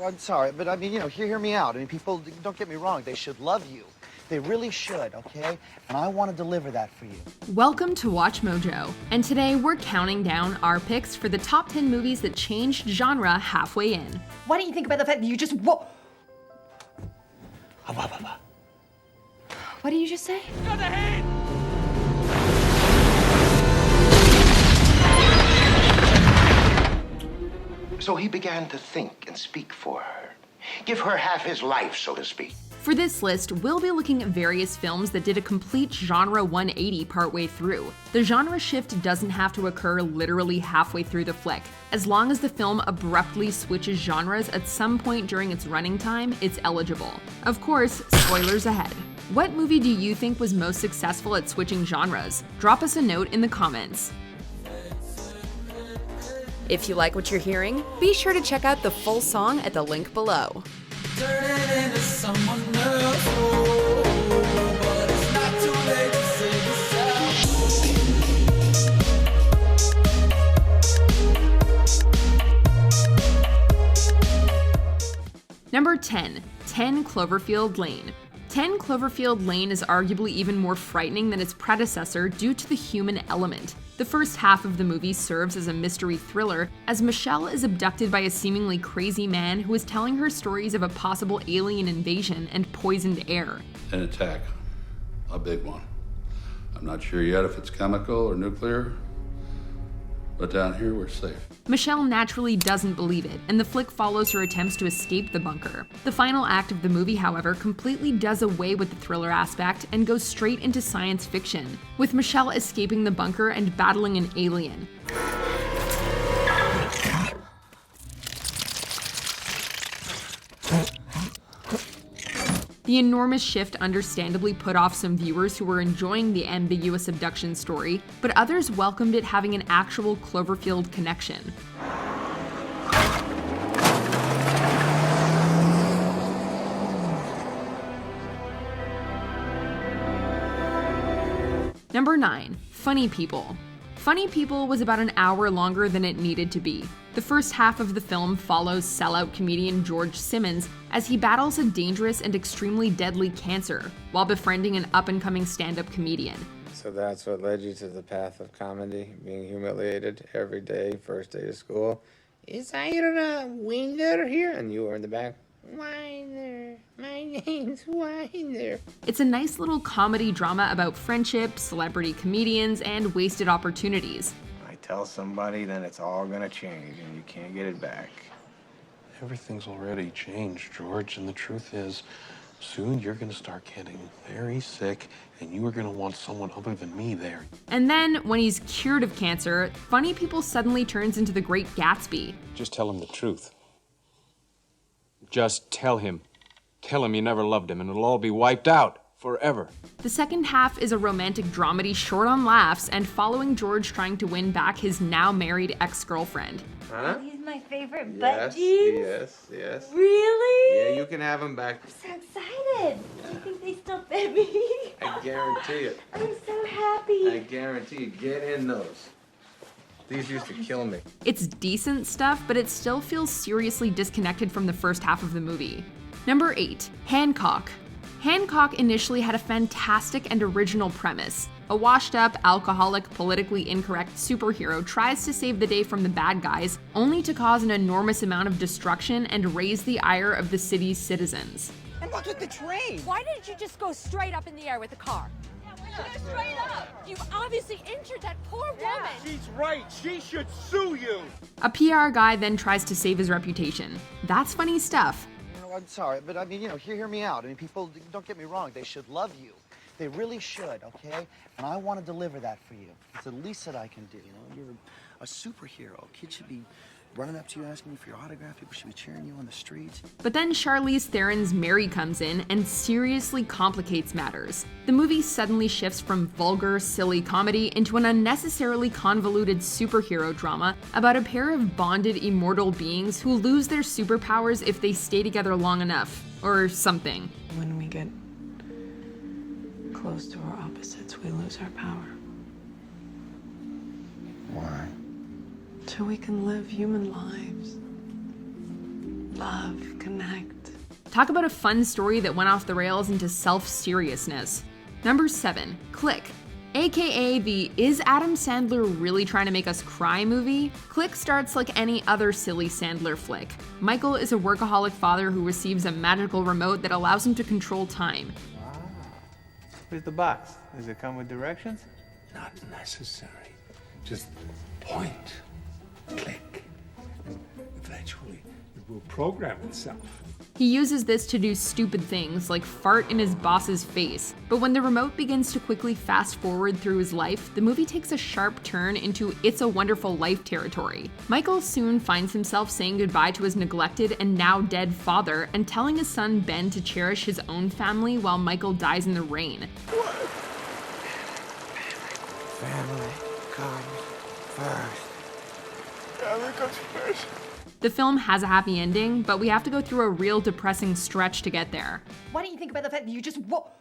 I'm sorry, but I mean, hear me out. I mean, people, don't get me wrong, they should love you. They really should, okay? And I want to deliver that for you. Welcome to Watch Mojo, and today we're counting down our picks for the top 10 movies that changed genre halfway in. Why don't you think about the fact that you just What did you just say? Got the hand! So he began to think and speak for her. Give her half his life, so to speak. For this list, we'll be looking at various films that did a complete genre 180 partway through. The genre shift doesn't have to occur literally halfway through the flick. As long as the film abruptly switches genres at some point during its running time, it's eligible. Of course, spoilers ahead. What movie do you think was most successful at switching genres? Drop us a note in the comments. If you like what you're hearing, be sure to check out the full song at the link below. Number 10, 10 Cloverfield Lane. 10 Cloverfield Lane is arguably even more frightening than its predecessor due to the human element. The first half of the movie serves as a mystery thriller as Michelle is abducted by a seemingly crazy man who is telling her stories of a possible alien invasion and poisoned air. An attack, a big one. I'm not sure yet if it's chemical or nuclear, but down here we're safe. Michelle naturally doesn't believe it, and the flick follows her attempts to escape the bunker. The final act of the movie, however, completely does away with the thriller aspect and goes straight into science fiction, with Michelle escaping the bunker and battling an alien. The enormous shift understandably put off some viewers who were enjoying the ambiguous abduction story, but others welcomed it having an actual Cloverfield connection. Number 9, Funny People. Funny People was about an hour longer than it needed to be. The first half of the film follows sellout comedian George Simmons as he battles a dangerous and extremely deadly cancer while befriending an up-and-coming stand-up comedian. So that's what led you to the path of comedy, being humiliated every day, first day of school. Is Ira Winder here? And you were in the back. Winder, my name's Winder. It's a nice little comedy drama about friendship, celebrity comedians, and wasted opportunities. I tell somebody, then it's all gonna change and you can't get it back. Everything's already changed, George, and the truth is, soon you're gonna start getting very sick and you are gonna want someone other than me there. And then, when he's cured of cancer, Funny People suddenly turns into the Great Gatsby. Just tell him the truth. Just tell him. Tell him you never loved him and it'll all be wiped out forever. The second half is a romantic dramedy short on laughs and following George trying to win back his now married ex-girlfriend. Huh? He's my favorite Yes, buddies. yes. Really? Yeah, you can have him back. I'm so excited. Do you think they still fit me? I guarantee it. I'm so happy. I guarantee you. Get in those. These used to kill me. It's decent stuff, but it still feels seriously disconnected from the first half of the movie. Number 8, Hancock. Hancock initially had a fantastic and original premise. A washed-up, alcoholic, politically incorrect superhero tries to save the day from the bad guys, only to cause an enormous amount of destruction and raise the ire of the city's citizens. And what's with the train? Why didn't you just go straight up in the air with the car? Go straight up! You obviously injured that poor woman! She's right. She should sue you. A PR guy then tries to save his reputation. That's funny stuff. I'm sorry, but I mean, hear me out. I mean, people, don't get me wrong, they should love you. They really should, okay? And I want to deliver that for you. It's the least that I can do, You're a superhero. Kids should be running up to you asking you for your autograph. People should be cheering you on the streets. But then Charlize Theron's Mary comes in and seriously complicates matters. The movie suddenly shifts from vulgar, silly comedy into an unnecessarily convoluted superhero drama about a pair of bonded immortal beings who lose their superpowers if they stay together long enough, or something. When we get close to our opposites, we lose our power. Why? So we can live human lives. love, connect. Talk about a fun story that went off the rails into self-seriousness. Number 7, Click. AKA the Is Adam Sandler Really Trying to Make Us Cry movie? Click starts like any other silly Sandler flick. Michael is a workaholic father who receives a magical remote that allows him to control time. Where's the box? Does it come with directions? Not necessary. Just point, click, and eventually it will program itself. He uses this to do stupid things like fart in his boss's face. But when the remote begins to quickly fast forward through his life, the movie takes a sharp turn into It's a Wonderful Life territory. Michael soon finds himself saying goodbye to his neglected and now dead father and telling his son Ben to cherish his own family while Michael dies in the rain. Family comes first. Family comes first. The film has a happy ending, but we have to go through a real depressing stretch to get there. Why don't you think about the fact that you just What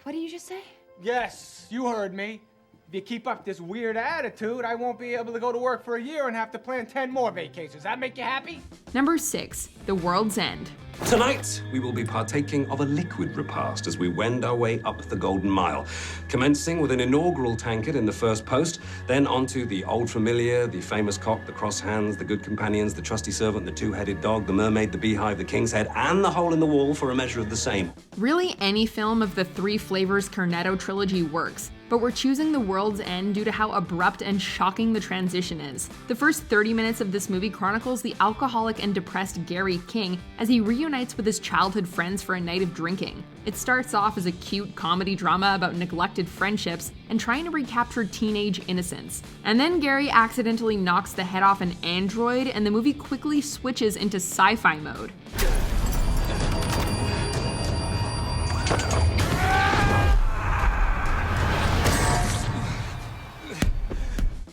did you just say? Yes, you heard me. If you keep up this weird attitude, I won't be able to go to work for a year and have to plan 10 more vacations. That make you happy? Number 6, The World's End. Tonight, we will be partaking of a liquid repast as we wend our way up the Golden Mile, commencing with an inaugural tankard in the first post, then onto the old familiar, the famous cock, the cross hands, the good companions, the trusty servant, the two-headed dog, the mermaid, the beehive, the king's head, and the hole in the wall for a measure of the same. Really, any film of the Three Flavors Cornetto trilogy works, but we're choosing The World's End due to how abrupt and shocking the transition is. The first 30 minutes of this movie chronicles the alcoholic and depressed Gary King as he reunites with his childhood friends for a night of drinking. It starts off as a cute comedy drama about neglected friendships and trying to recapture teenage innocence. And then Gary accidentally knocks the head off an android, and the movie quickly switches into sci-fi mode.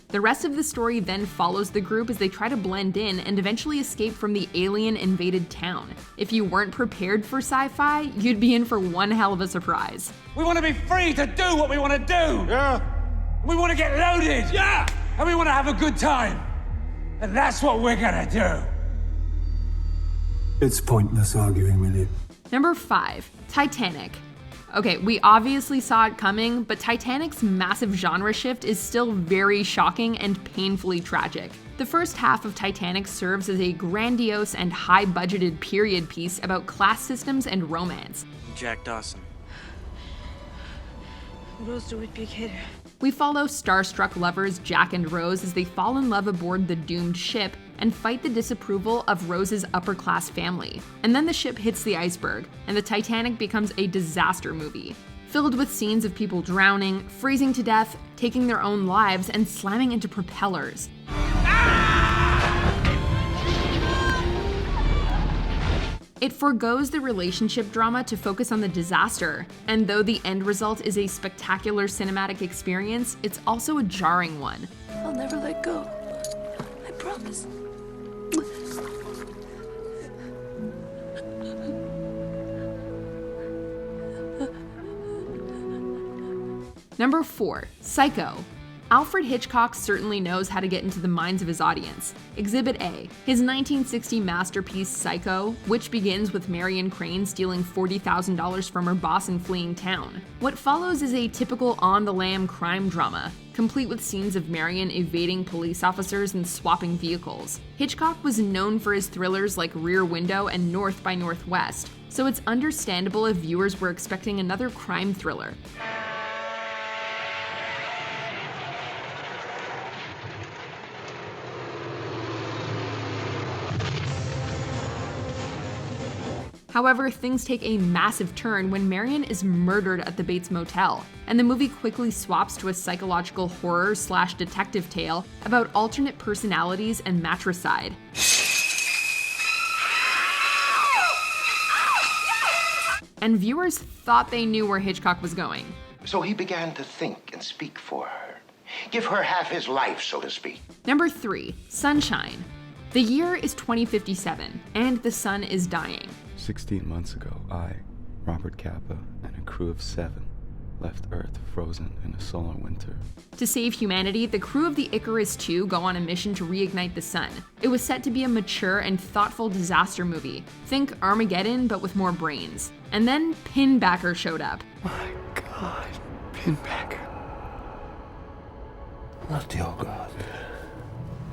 The rest of the story then follows the group as they try to blend in and eventually escape from the alien-invaded town. If you weren't prepared for sci-fi, you'd be in for one hell of a surprise. We want to be free to do what we want to do. Yeah. We want to get loaded. Yeah. And we want to have a good time. And that's what we're gonna do. It's pointless arguing with you. Number 5, Titanic. Okay, we obviously saw it coming, but Titanic's massive genre shift is still very shocking and painfully tragic. The first half of Titanic serves as a grandiose and high-budgeted period piece about class systems and romance. Jack Dawson. Rose do it, big hitter. We follow starstruck lovers Jack and Rose as they fall in love aboard the doomed ship and fight the disapproval of Rose's upper-class family. And then the ship hits the iceberg, and the Titanic becomes a disaster movie, filled with scenes of people drowning, freezing to death, taking their own lives, and slamming into propellers. It forgoes the relationship drama to focus on the disaster, and though the end result is a spectacular cinematic experience, it's also a jarring one. I'll never let go. I promise. Number 4, Psycho. Alfred Hitchcock certainly knows how to get into the minds of his audience. Exhibit A, his 1960 masterpiece Psycho, which begins with Marion Crane stealing $40,000 from her boss and fleeing town. What follows is a typical on-the-lam crime drama, complete with scenes of Marion evading police officers and swapping vehicles. Hitchcock was known for his thrillers like Rear Window and North by Northwest, so it's understandable if viewers were expecting another crime thriller. However, things take a massive turn when Marion is murdered at the Bates Motel, and the movie quickly swaps to a psychological horror/detective tale about alternate personalities and matricide. And viewers thought they knew where Hitchcock was going. So he began to think and speak for her. Give her half his life, so to speak. Number 3, Sunshine. The year is 2057, and the sun is dying. 16 months ago, I, Robert Capa, and a crew of 7 left Earth frozen in a solar winter. To save humanity, the crew of the Icarus II go on a mission to reignite the sun. It was set to be a mature and thoughtful disaster movie. Think Armageddon, but with more brains. And then Pinbacker showed up. My God, Pinbacker. Not your God.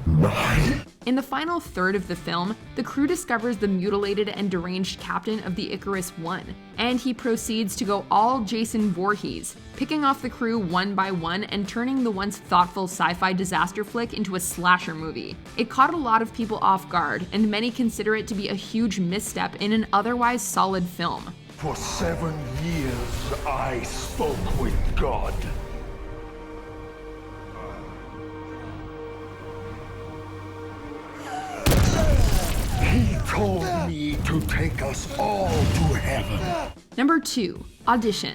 Mine. In the final third of the film, the crew discovers the mutilated and deranged captain of the Icarus I, and he proceeds to go all Jason Voorhees, picking off the crew one by one and turning the once thoughtful sci-fi disaster flick into a slasher movie. It caught a lot of people off guard, and many consider it to be a huge misstep in an otherwise solid film. For 7 years, I spoke with God. He told me to take us all to heaven. Number 2, Audition.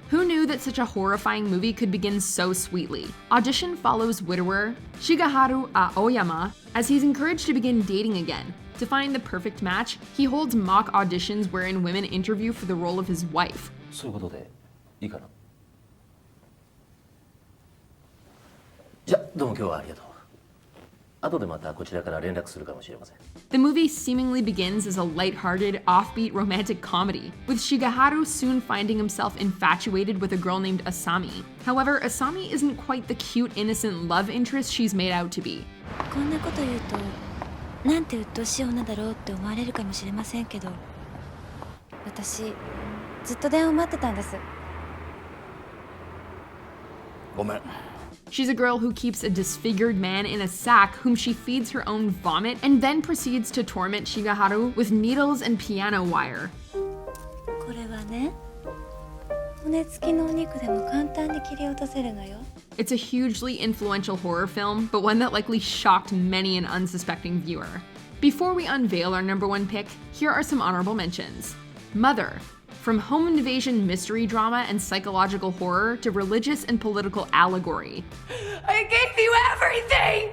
Who knew that such a horrifying movie could begin so sweetly? Audition follows widower Shigeharu Aoyama as he's encouraged to begin dating again. To find the perfect match, he holds mock auditions wherein women interview for the role of his wife. そういうことでいいかな。じゃあどうも今日はありがとう。後でまたこちらから連絡するかもしれません。 The movie seemingly begins as a lighthearted, offbeat romantic comedy, with Shigeharu soon finding himself infatuated with a girl named Asami. However, Asami isn't quite the cute, innocent love interest she's made out to be. こんなこと言うとなんて鬱陶しい女だろうって思われるかもしれませんけど、私ずっと電話待ってたんです。ごめん。 She's a girl who keeps a disfigured man in a sack whom she feeds her own vomit and then proceeds to torment Shigeharu with needles and piano wire. これはね、骨付きのお肉でも簡単に切り落とせるのよ。 It's a hugely influential horror film, but one that likely shocked many an unsuspecting viewer. Before we unveil our number 1 pick, here are some honorable mentions. Mother. From home invasion mystery drama and psychological horror to religious and political allegory. I gave you everything!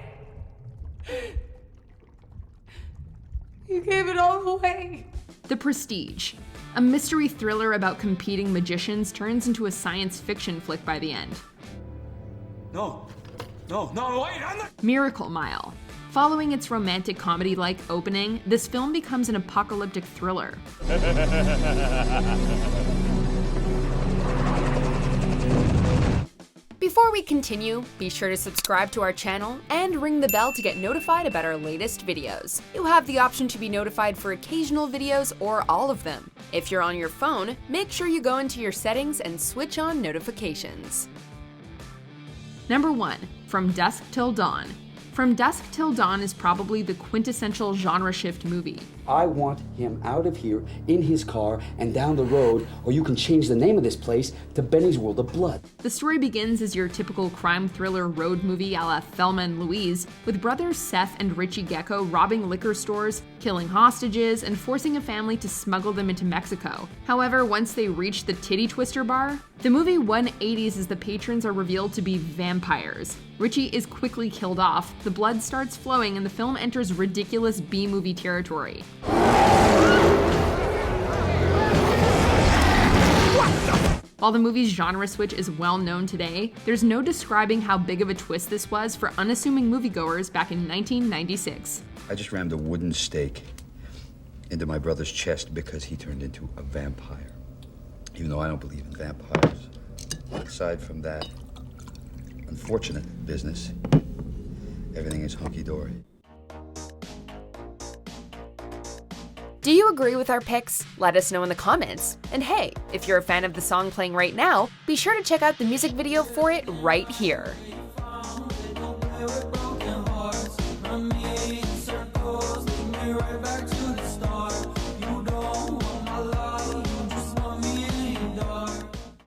You gave it all away. The Prestige. A mystery thriller about competing magicians turns into a science fiction flick by the end. No, wait, I'm not. Miracle Mile. Following its romantic comedy-like opening, this film becomes an apocalyptic thriller. Before we continue, be sure to subscribe to our channel and ring the bell to get notified about our latest videos. You'll have the option to be notified for occasional videos or all of them. If you're on your phone, make sure you go into your settings and switch on notifications. Number 1, From Dusk Till Dawn. From Dusk Till Dawn is probably the quintessential genre shift movie. I want him out of here, in his car, and down the road, or you can change the name of this place to Benny's World of Blood. The story begins as your typical crime thriller road movie a la Thelma and Louise, with brothers Seth and Richie Gecko robbing liquor stores, killing hostages, and forcing a family to smuggle them into Mexico. However, once they reach the Titty Twister bar, the movie 180s as the patrons are revealed to be vampires. Richie is quickly killed off, the blood starts flowing, and the film enters ridiculous B-movie territory. While the movie's genre switch is well known today, there's no describing how big of a twist this was for unassuming moviegoers back in 1996. I just rammed a wooden stake into my brother's chest because he turned into a vampire. Even though I don't believe in vampires. Aside from that unfortunate business, everything is hunky-dory. Do you agree with our picks? Let us know in the comments. And hey, if you're a fan of the song playing right now, be sure to check out the music video for it right here. Circles, lead me right back to